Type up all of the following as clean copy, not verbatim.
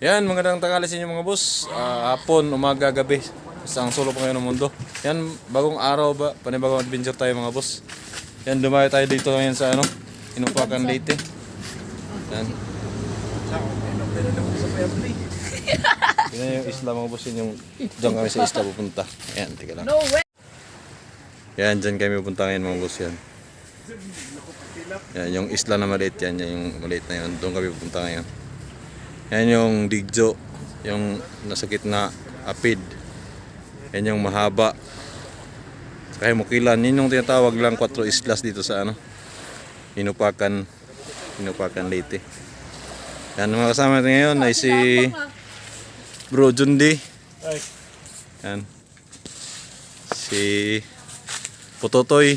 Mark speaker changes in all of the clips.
Speaker 1: Yan, magandang tanghali sa inyo mga boss. Hapon, umaga, gabi. Isang sulok pa ngayon ng mundo. Yan, bagong araw ba? Panibagong adventure tayo mga boss. Yan, dumayo tayo dito ngayon sa ano, Inupakan Leyte. Yan. Yan yung isla mga boss. Yan yung dyan kami sa isla pupunta. Yan, tika lang. Yan, dyan kami pupunta ngayon mga boss. Yan. Yan, yung isla na maliit yan. Yan yung maliit na yun. Doon kami pupunta ngayon. Yan yung Digjo, yung nasa gitna, Apid. Yan yung mahaba. Saka yung Mukilan, yun yung tinatawag lang 4 islas dito sa ano, Inupakan Leyte. Yan, mga kasama natin ngayon ay si Bro Jundi. Yan. Si Pototoy.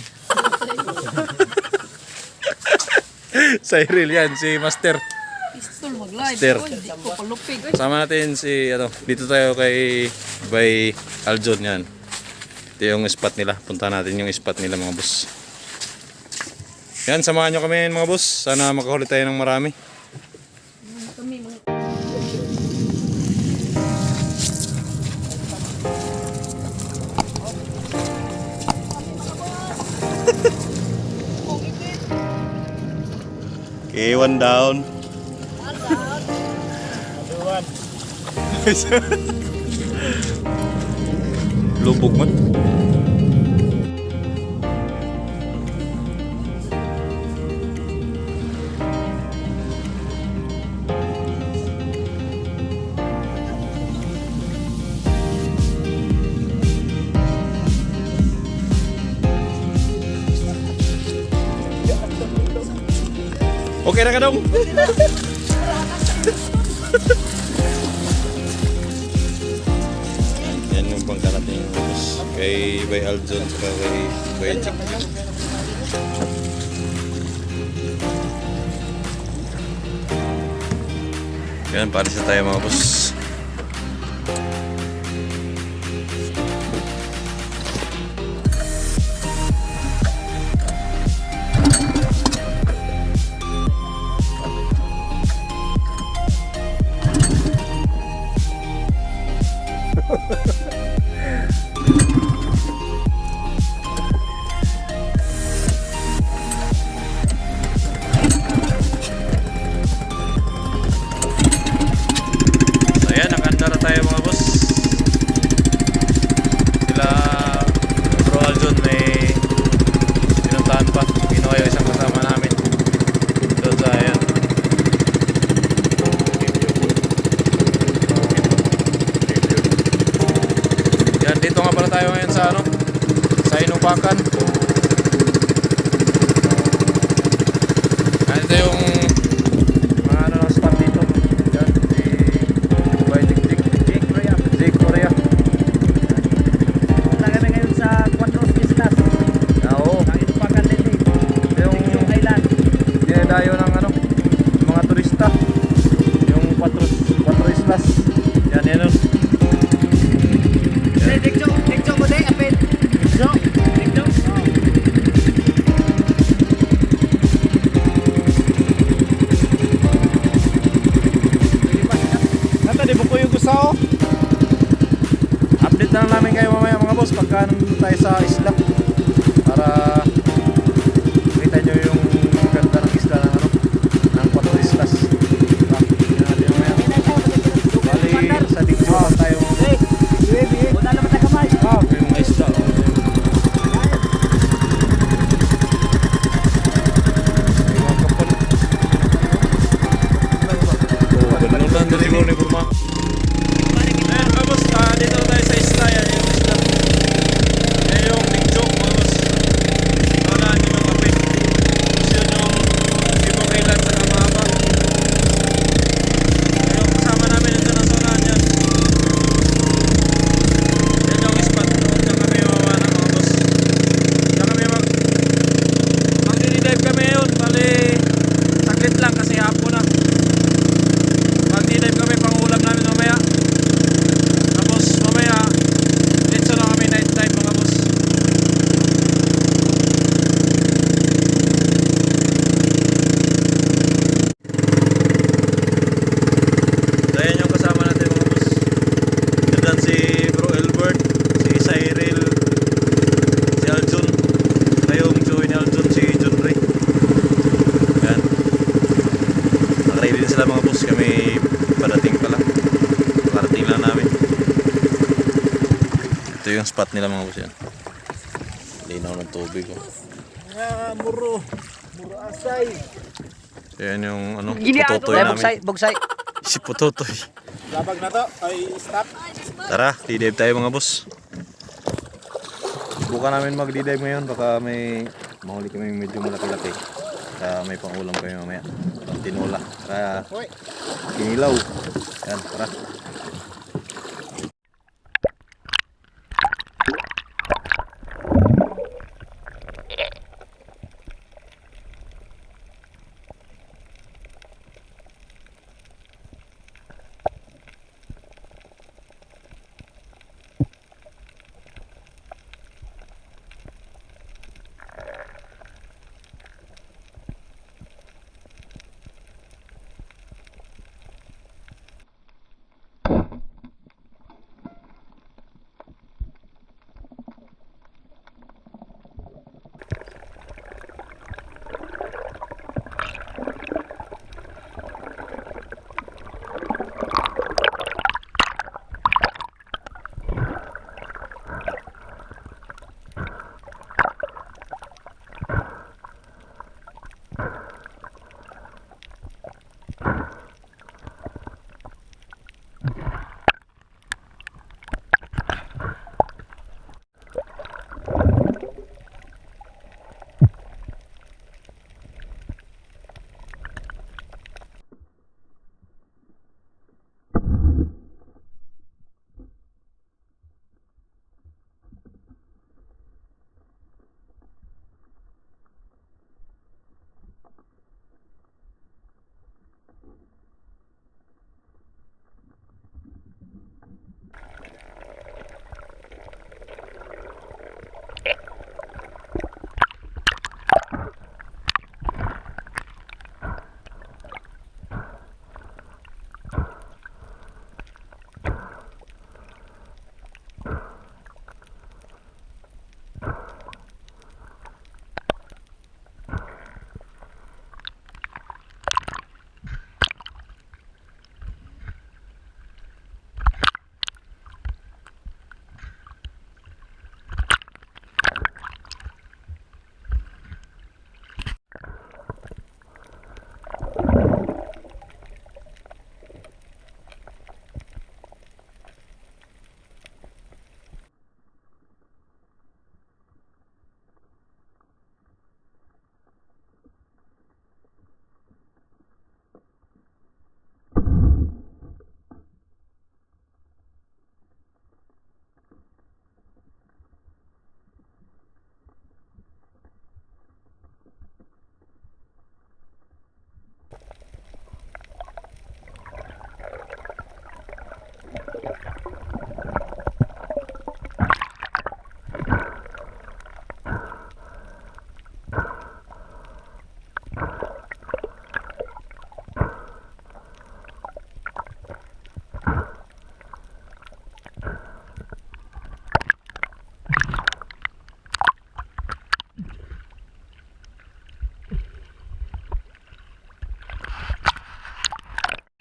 Speaker 1: Cyril yan, si Master. Master. Sama natin si ano, dito tayo kay Bay Aljon yan. Ito yung spot nila. Punta natin yung spot nila mga boss. Yan, samahan nyo kami mga boss. Sana makahuli tayo ng marami. Okay, one down. Lubog man. Okay na ka dong. Yan yung bangka natin yung bus kay Bay Aljon saka kay Bay Chick. Yan, paris na tayo mga bus. Ayan, nakanda na tayo mga boss. Sila Bro Aljon may pinuntahan pa. Kinuha yung isang kasama namin doon sa ayan. Yan, dito nga pala tayo ngayon sa ano, sa Inupakan. Yan, ito yung mga ano ng spot dito. Yan, Jake Korea.
Speaker 2: Punta kami ngayon sa 4 Islas.
Speaker 1: Oo.
Speaker 2: Ang Inupakan Leyte. Yung island.
Speaker 1: Dinadayo ng ano, mga turista. Yung 4 islas. Yan, yan nun.
Speaker 2: Dikjo mo din, Apid. Dikjo.
Speaker 1: Nata, di ba ko yung gusto? Update na lang namin kayo mamaya mga boss pagka nandun tayo sa isla. Para makita nyo yung ganda ng isla ng ano, ng 4 islas. Tingnan natin mamaya. Bali, sa Digjo lang tayo.
Speaker 2: Wala naman na kamay.
Speaker 1: Yung mga isla. Yung mga kapal. Ganun lang din siguro ni Burma. Ayan mga boss, dito tayo sa isla. Yan yung isla. Yan yung Digjo mga boss. pala mga boss, kami parating pala. Parating lang namin. Ito yung spot nila mga boss yan. Linaw ng tubig oh.
Speaker 2: Muro asay.
Speaker 1: So yan yung ano, pututoy namin.
Speaker 2: Bugsay.
Speaker 1: Si pututoy.
Speaker 2: Labag na to, ay stop.
Speaker 1: Tara, di-dive tayo mga boss. Buka namin mag-dive ngayon, baka may mahuli kami medyo malaki-laki. Kaya may pangulam kami mamaya. Pang tinola. Kaya kinilaw. Yan, tara.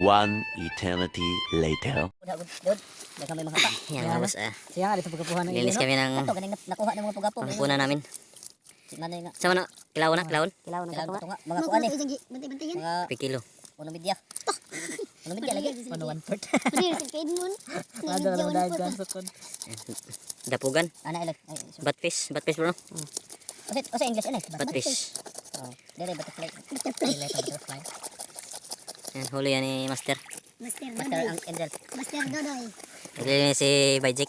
Speaker 3: One eternity later.
Speaker 4: Dod, dagang may mga pa.
Speaker 5: Yan mga boss,
Speaker 4: Siya nga dito pagkapuhan ng
Speaker 5: linis kami ng
Speaker 4: Ito ganing nakuha ng mga pugapo.
Speaker 5: pangpuna namin.
Speaker 4: Si manay nga.
Speaker 5: Sama na, kilawon na, kilawon.
Speaker 4: Kilaw ng katunga. Mga kuan eh. Mga
Speaker 5: Per kilo.
Speaker 4: 1 media. 1 media lagi.
Speaker 2: 1/4.
Speaker 4: Ada
Speaker 2: Ada na dahil dyan sa kod.
Speaker 5: Dapugan.
Speaker 4: Ana ilag.
Speaker 5: Batfish bro.
Speaker 4: Ose English ano?
Speaker 5: Batfish.
Speaker 4: Oh, dere butterfly.
Speaker 2: Butterfly.
Speaker 5: Yan, huli yan ni Master.
Speaker 4: Master ang angel.
Speaker 5: Huli ni si Bajik.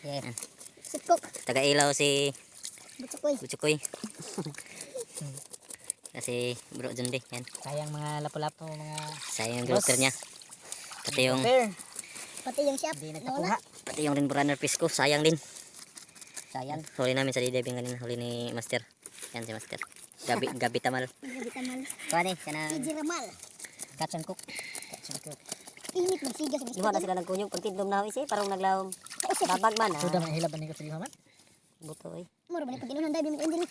Speaker 4: Yeah.
Speaker 5: Taga ilaw si
Speaker 4: Butsukoy.
Speaker 5: Butsukoy. Kasi Bro Jundi, yan.
Speaker 2: Sayang mga lapu-lapu, mga
Speaker 5: Sayang yung grouper niya. Pati yung
Speaker 2: fair.
Speaker 4: Pati yung shop.
Speaker 2: Hindi nagkakuha.
Speaker 5: pati yung rainbow runner fish ko, sayang din.
Speaker 4: Sayang.
Speaker 5: Huli namin sa D-diving kanina, huli ni Master. Yan si Master. Gabi tamal.
Speaker 4: Kuan eh kana catch and cook.
Speaker 6: Init magsigas ng
Speaker 4: Di ba na sila nagkunyog pag tindom na isi parang naglawom. Babag man ah.
Speaker 2: Sudah man hilab ni ko sa lihaman.
Speaker 4: Buto eh.
Speaker 6: Muro ba ni pag inunan dahil may angel.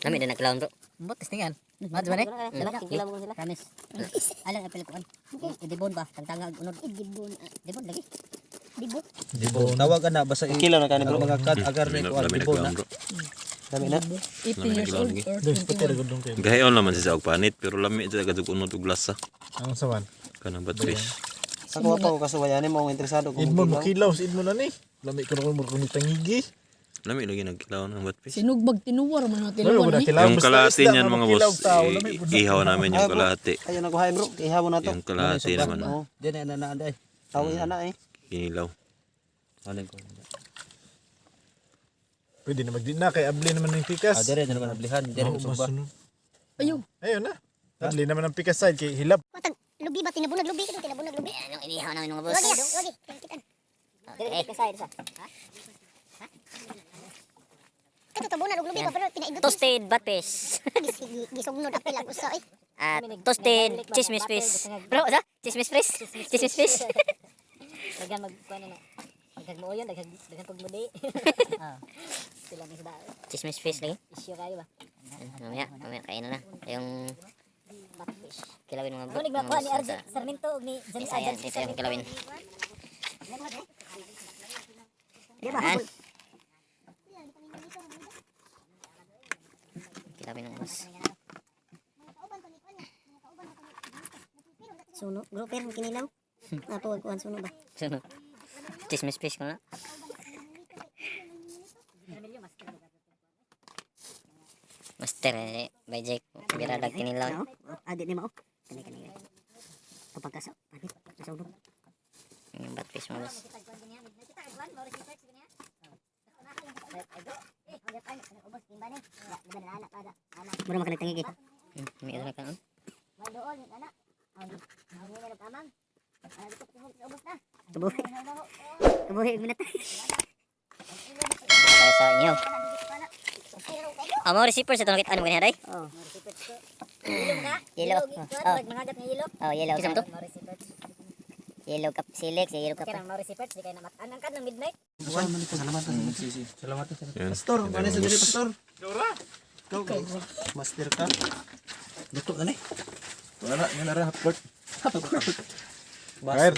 Speaker 5: Kami din nagkilawon bro.
Speaker 2: Mbot testingan. Mads ba, Nek?
Speaker 5: Dala, kikilaw mo sila.
Speaker 2: Promise. Alang apel ko. Idibon ba? Tangtanga unod.
Speaker 6: Idibon.
Speaker 2: Dibon lagi.
Speaker 6: Dibon.
Speaker 7: Dibon. Tawagan na basta
Speaker 5: Kilo na kanin bro.
Speaker 7: mga kad agar ni kuan
Speaker 1: Lami
Speaker 7: dibon na.
Speaker 1: bro.
Speaker 5: Dami na.
Speaker 2: 18 years old or
Speaker 7: Dos pati ra gudong kay.
Speaker 1: Gahayon naman siya og panit pero lami siya kadug unod og lasa.
Speaker 7: Ang sawan.
Speaker 1: Kanang batfish.
Speaker 5: Sa kuha pa ko kasuwayanin mo interesado kung
Speaker 7: Idmon mo kilaw, idmon na ni. Lami ko na mo kung tangigi.
Speaker 1: Lami lagi nagkilaw ng batfish.
Speaker 2: Sinugbag tinuwar man natin
Speaker 7: Ano
Speaker 2: tinuwar
Speaker 7: na
Speaker 2: ni.
Speaker 7: kilaw?
Speaker 1: Yung
Speaker 7: Basta
Speaker 1: kalahati
Speaker 7: isda
Speaker 1: niyan
Speaker 7: na
Speaker 1: mga
Speaker 7: makilaw
Speaker 1: boss,
Speaker 7: tao, lami po.
Speaker 1: ihaw namin yung kalahati.
Speaker 5: Ayun nakuhain bro, ihaw na to.
Speaker 1: Yung kalahati naman,
Speaker 7: Diyan na naaday.
Speaker 5: Tawin ana eh.
Speaker 1: kinilaw.
Speaker 7: Alin ko. Pwede na magdi na kay abli naman ng pikas. Dire na naman ablihan, dire mo suba.
Speaker 2: Ayaw.
Speaker 7: Ayun na. Abli naman ang pikas side kay hilap.
Speaker 6: Watag lubi ba tinabunag lubi kito tinabunag lubi.
Speaker 5: Anong inihaw namin mga
Speaker 6: Wagi wagi. Kitan.
Speaker 5: Okay.
Speaker 6: Kato tabunag lubi ba pero pinaidot.
Speaker 5: Toasted batfish.
Speaker 6: Gisugnod apel ako sa
Speaker 5: At toasted chismis fish. Bro, sa? Chismis fish? Chismis fish?
Speaker 2: Dagan magkuan na. Daghang mo yun, daghang pagmudi. Sila ni sa
Speaker 5: Chismis fish lagi.
Speaker 2: issue kayo ba?
Speaker 5: Mamaya, kain na. Yung kilawin mga bro.
Speaker 2: Kunig ba ko ni Arjen Sarmiento ni Janice
Speaker 5: Ayan,
Speaker 2: Ajan.
Speaker 5: ito yung kilawin.
Speaker 2: Di ba?
Speaker 5: Ayan. Kilawin ng mas.
Speaker 6: suno. Grouper kinilaw. Ato kuan suno ba?
Speaker 5: Suno. Chismis fish ko na. Master eh, by Jake. Biradag kinilaw.
Speaker 6: Adi ni mao. Kani. Kapagkasa, panit. Nasubog.
Speaker 5: Yung batfish mo guys.
Speaker 6: Mura makanag tangigi.
Speaker 5: May ito na ka.
Speaker 6: Tubuhi. Tubuhi minata.
Speaker 5: Kaya sa inyo. Mga receivers ito nakita ano ganyan day?
Speaker 6: Oh.
Speaker 5: Yellow. Oh,
Speaker 2: Mangagat nga yelo.
Speaker 5: oh yellow. Kisam to? Yellow kap silik, sa yellow kap.
Speaker 2: Kaya mga receivers di kayo na matanang kad ng midnight.
Speaker 7: Salamat.
Speaker 1: Yan.
Speaker 7: Pastor, ano sa diri pastor? Dora. Go. Master ka. Dito ani. Wala na ra hapot. Kair.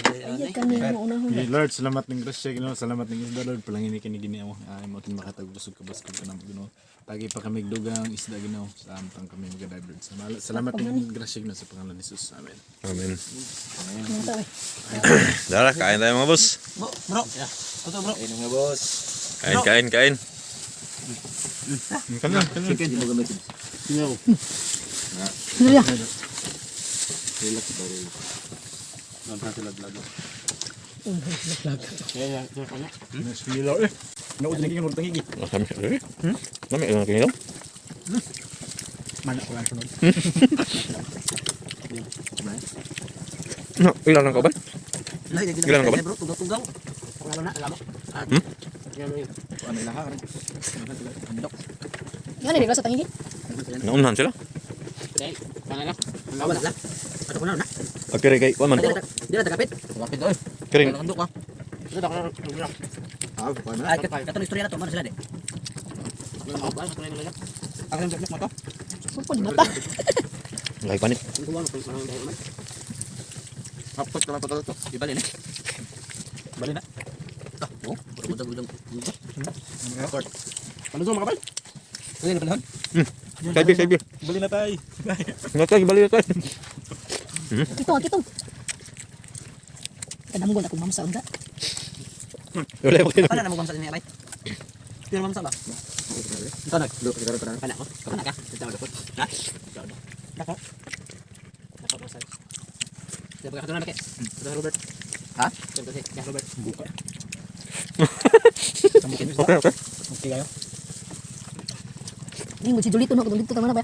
Speaker 7: Lord, salamat ng grasya Ginoo, salamat ng isda Lord, palangin kini Ginoo. Ay mo tin makatagbusog ka basig ka namo Ginoo. Tagi pa kami dugang isda Ginoo, sa amtang kami magadive Lord. Salamat ng grasya Ginoo sa pangalan ni Jesus. Amen.
Speaker 1: Amen. Dara, kain tayo mga boss.
Speaker 7: Bro. Toto bro. Ayun nga boss.
Speaker 1: Kain. Kanan.
Speaker 7: Chicken mo gamit. Singaw. Relax bro. Nanta sila lago. Kaya kanya. Bismillah eh. Naud lagi ng tangigi.
Speaker 1: Lami. Lami lang kinilaw.
Speaker 7: Mana ko lang sunod.
Speaker 1: No, ilan lang ka ba?
Speaker 7: Ilan ka ba? Bro, tugaw. Wala na alam mo. Ano lahat?
Speaker 2: Yan ni sa tangi.
Speaker 1: Naunahan sila.
Speaker 7: Wala na. Ato ko na.
Speaker 1: Agkiri kay kuan man.
Speaker 7: Di na takapit. Takapit oy.
Speaker 1: Kiring.
Speaker 7: Nanduk ka. Dito ka. Ay, katong istorya na to, man sila de. Ang lang mo to.
Speaker 2: Pupod mata.
Speaker 1: Lagi panit.
Speaker 7: Hapot ka lang to. Ibali na. Bali na. Oh, budang. Record. Ano zo makapal? Bali na panahon.
Speaker 1: Sabi.
Speaker 7: Bali na tay.
Speaker 1: Bali na tayo.
Speaker 2: Kitong. Kadamgon ako mamsa unda.
Speaker 1: Wala pa kayo.
Speaker 5: Paano na mo bangsa niya bay? Pero mamsa ba?
Speaker 7: Ito na. Lo ka para kana ko. Kana ka. Ito na dapat. Ha? Nako. Nako mo sa. Diba ka na ke? Ito Robert. Ha? Ito si Robert. Buka.
Speaker 1: Okay.
Speaker 7: Okay kayo.
Speaker 2: Ni mo si Julito no dito tama na ba?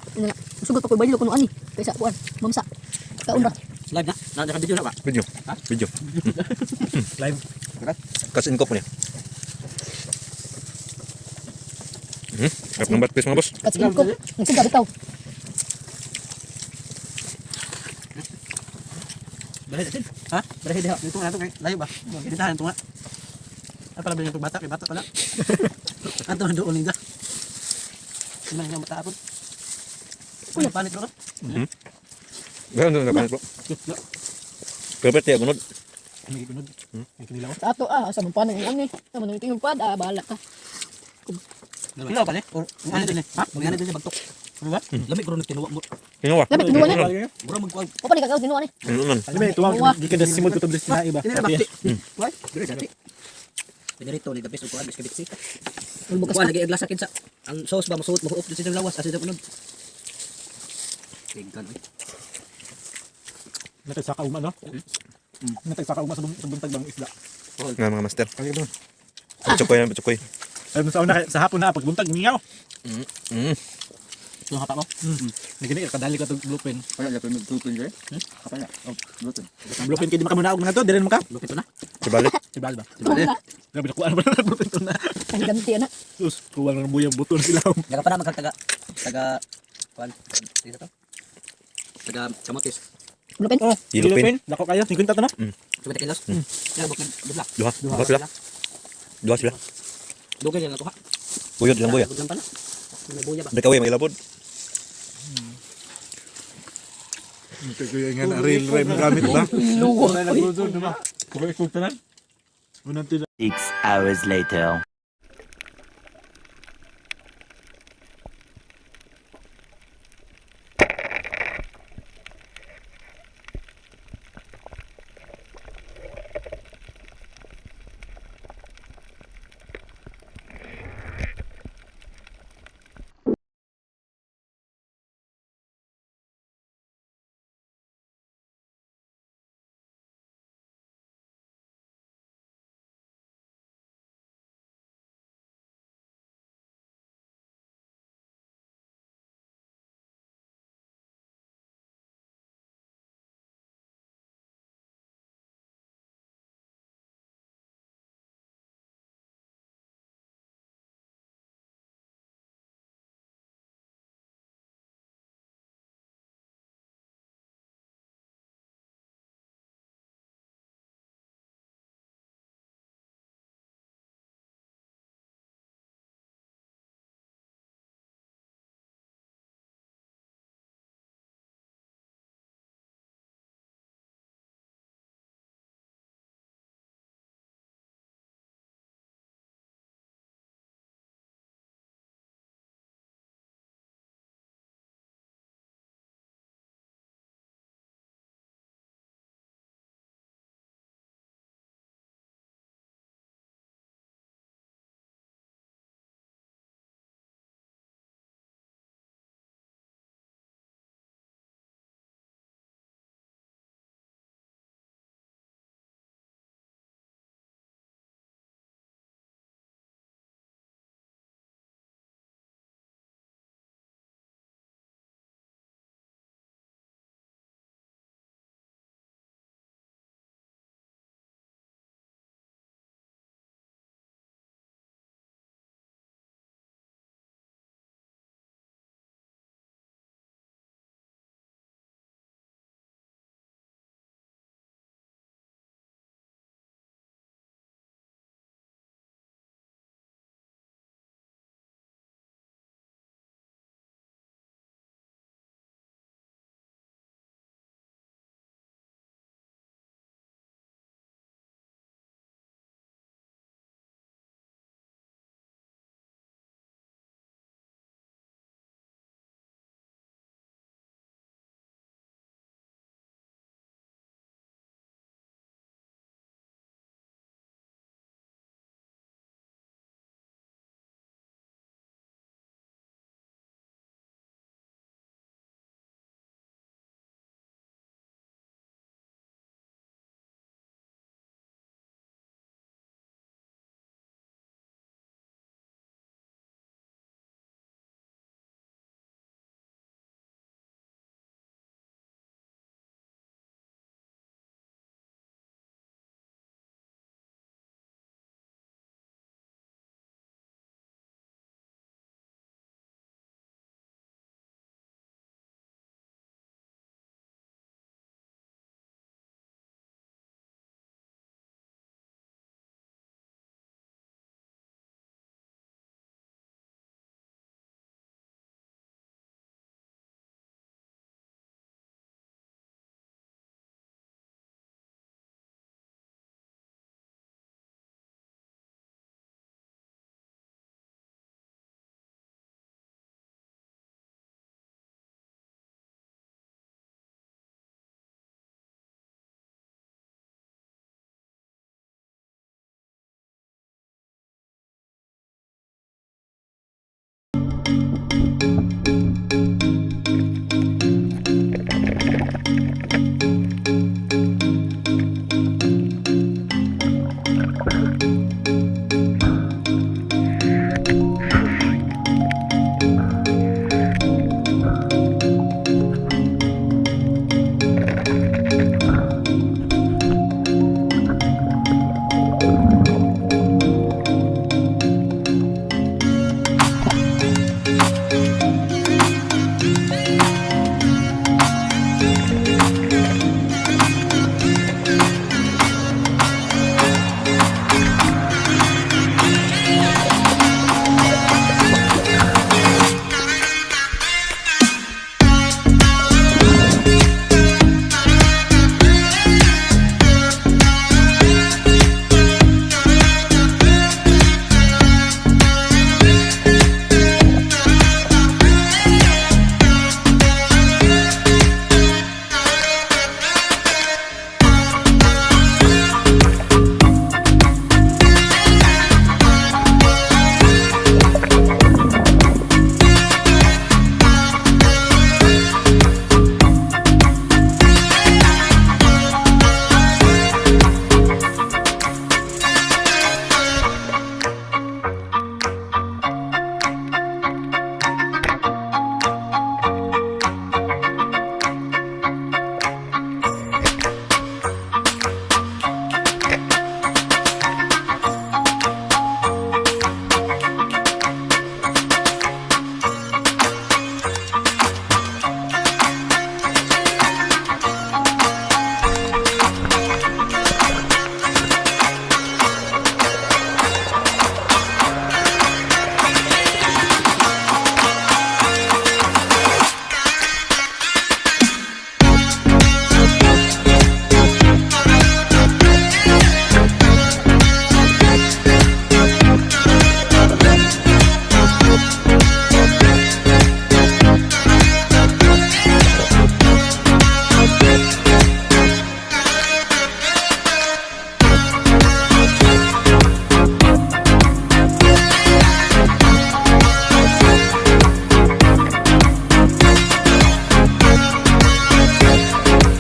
Speaker 2: Sugot pa ko baylo kuno ani. Kaysa kuan mamsa. Kaunda.
Speaker 7: Live na. Naka video na ba?
Speaker 1: Video.
Speaker 7: Live.
Speaker 1: Kasin ko po niya. Harap ng batfish mga boss.
Speaker 2: Katsin ko. Nagsigaw bitaw.
Speaker 7: Balik din. Ha? Balik din. Dito na to kay layo ba? Dito na to nga. Ay pala bilhin bata kay bata pala. Ato na doon ninja. Sino nga mata apod? Uy, panit bro.
Speaker 1: Ganun na kanin po. Perfect ya, gunod.
Speaker 7: May gunod. May kinilaw.
Speaker 6: Ato asa mo pa nang ani. Sa mo tingog pad bahala ka.
Speaker 5: Ilaw pa ni? Or ano din eh? Ha? Magana din bagtok. Ano ba? Lamig ko rin tinuwa mo.
Speaker 1: Kinuha.
Speaker 6: Labi tinuwa ni.
Speaker 5: Mura magkuha.
Speaker 6: O pa ni kagaw tinuwa ni.
Speaker 1: Ano man?
Speaker 7: Ano ba tuwang gikan sa simod ko to bless na iba.
Speaker 5: Why? Pinirito ni gabis upuan bis kabiksi.
Speaker 6: Ulbo ka
Speaker 5: Kuha lagi aglas akin sa ang sauce ba masuot mo up sa lawas asa sa unod. Tingkan oi.
Speaker 7: Natay sa kauma no? Natay sa kauma sa buntag bang isda.
Speaker 1: Nga mga master.
Speaker 7: Kaya doon.
Speaker 1: Patsukoy na, patsukoy.
Speaker 7: Ay sa una sa hapon na pagbuntag mingaw.
Speaker 1: Mm.
Speaker 7: Yung hapa mo? Nagini kadali ka tog bluepen.
Speaker 5: Wala dapat mag-blueprint kay. Apa na? Oh, blueprint.
Speaker 7: Ang bluepen kay di makamunaog mga to, dire mo ka.
Speaker 5: Blueprint na.
Speaker 1: Sibalik.
Speaker 7: Sibal ba?
Speaker 5: Diba?
Speaker 7: Grabe na kuha na ba bluepen to na.
Speaker 6: Ang ganti na.
Speaker 7: Sus, kuha ng buyang buto sila.
Speaker 5: Yaga pa na magkataga. Taga kuan. Dito to. Taga kamotes.
Speaker 6: Blupen.
Speaker 7: Oh,
Speaker 1: Ilupin.
Speaker 7: Dako kayo, 50 to no?
Speaker 5: Coba kilos. Ya bukid dudla.
Speaker 1: Duha sila. Duha sila.
Speaker 5: Dugay lang ako ha.
Speaker 1: Buyod lang buya.
Speaker 5: Budlan pa na. May buya ba?
Speaker 1: Bikaw may labod.
Speaker 7: Kaya nga real rhyme gamit ba? Luwa na nagluto na ba? Kuha ikog tanan. Unang
Speaker 3: 6 hours later.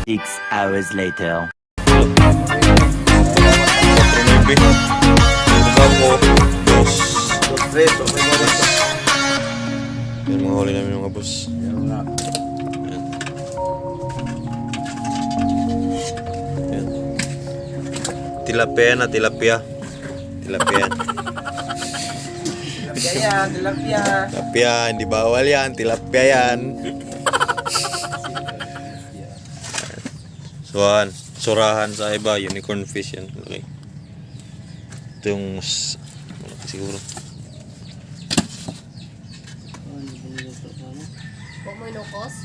Speaker 3: 6 hours later.
Speaker 1: Yan mga huli namin mga boss. Yan. Tilapia na tilapia. Tilapia. Tilapia, hindi bawal yan. Tilapia yan. Surahan sa iba, unicorn fish yan. Okay. Ito yung mas malaki siguro.
Speaker 2: Huwag mo inukos.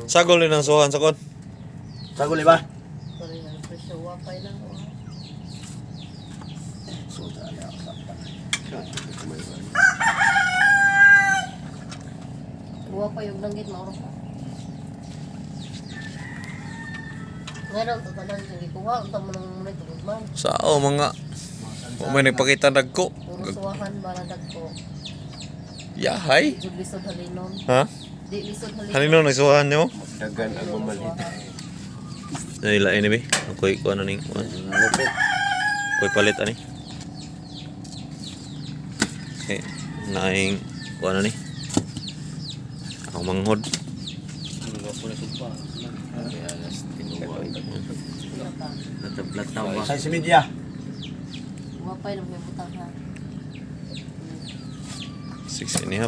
Speaker 1: Sagol din ang suhan, sakon.
Speaker 5: Sagol ba?
Speaker 2: Sorry lang, presyo. Wapay lang. Wapay yung langgit, mauro ka. Meron, tatanan yung ikuha. Ang tamo nang muna ito, man.
Speaker 1: Sao mga kung may nagpakita nagko.
Speaker 2: Puro suwahan ba na dagko.
Speaker 1: Yahay.
Speaker 2: Di lisod halinon.
Speaker 1: Ha?
Speaker 2: Di lisod halinon.
Speaker 1: Halino nagsuhan nyo? Nila ini be. Ako'y ko ano ning. Ako'y palit ani. Okay. Naing ko ano ni. Ako manghod.
Speaker 5: Sa si media.
Speaker 2: Wapay lang may butang ha.
Speaker 1: 6.5.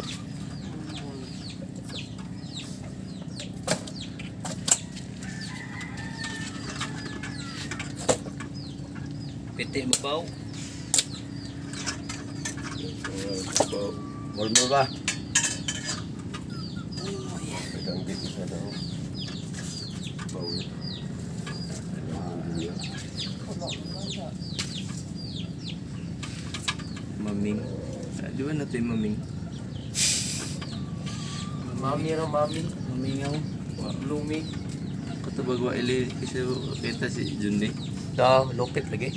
Speaker 5: Piti mo ba? Molmo ba?
Speaker 8: Maming. Di ba natin maming? Mami raw mami. Mamingaw. Lumi. Katabag wa ili kasi kita si Jundi.
Speaker 5: Da, lupit lagi.